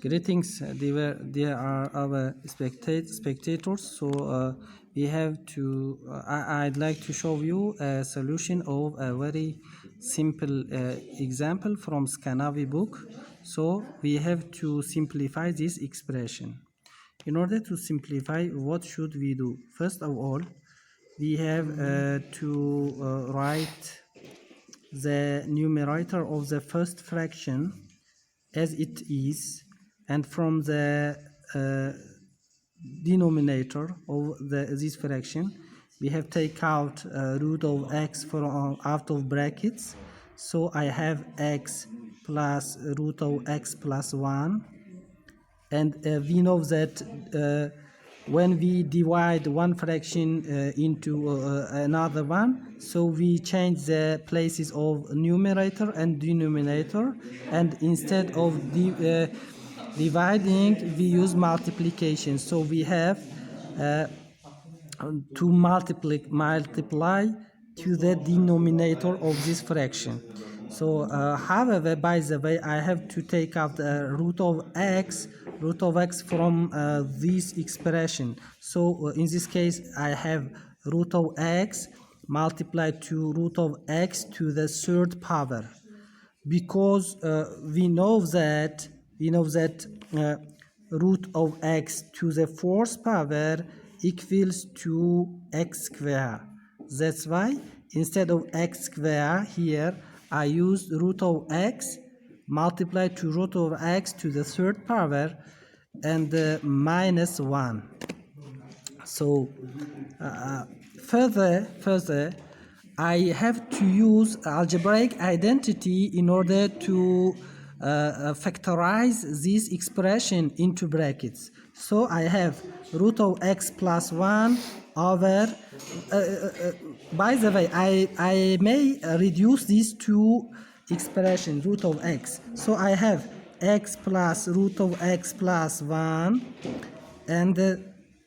Greetings, they are our spectators. So we have to. I'd like to show you a solution of a very simple example from Scanavi book. So we have to simplify this expression. In order to simplify, what should we do? First of all, we have to write the numerator of the first fraction as it is, and from the denominator of this fraction we have take out root of x from out of brackets. So I have x plus root of x plus 1, and we know that when we divide one fraction into another one, so we change the places of numerator and denominator, and instead of dividing we use multiplication. So we have to multiply to the denominator of this fraction. So however, by the way, I have to take out the root of x from this expression. So in this case I have root of x multiplied to root of x to the third power, because we know that root of x to the fourth power equals to x square. That's why instead of x square here I use root of x multiplied to root of x to the third power and minus 1. So further I have to use algebraic identity in order to factorize this expression into brackets. So I have root of x plus 1 over by the way, I may reduce these two expressions, root of x. So I have x plus root of x plus 1 and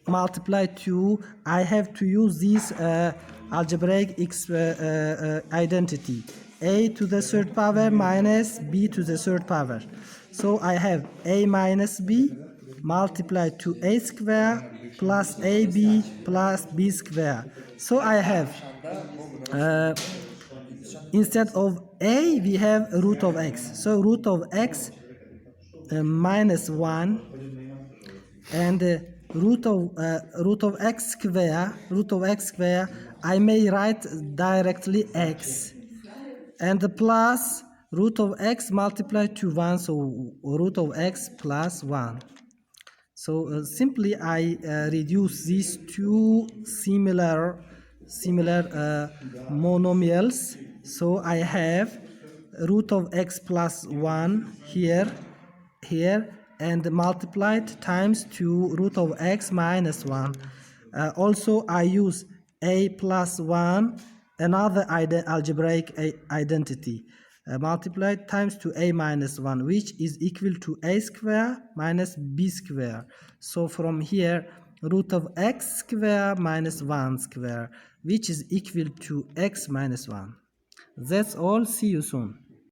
multiply to, I have to use this algebraic identity, a to the third power minus b to the third power. So I have a minus b multiplied to a square plus ab plus b square. So I have instead of a we have root of x. So root of x minus 1 and root of x square I may write directly x, and plus root of x multiplied to 1, so root of x plus 1. So simply I reduce these two similar monomials. So I have root of x plus 1 here and multiplied times to root of x minus 1. Also I use a plus 1, another algebraic identity, multiplied times to a minus 1, which is equal to a square minus b square. So from here root of x square minus 1 square, which is equal to x minus 1. That's all. See you soon.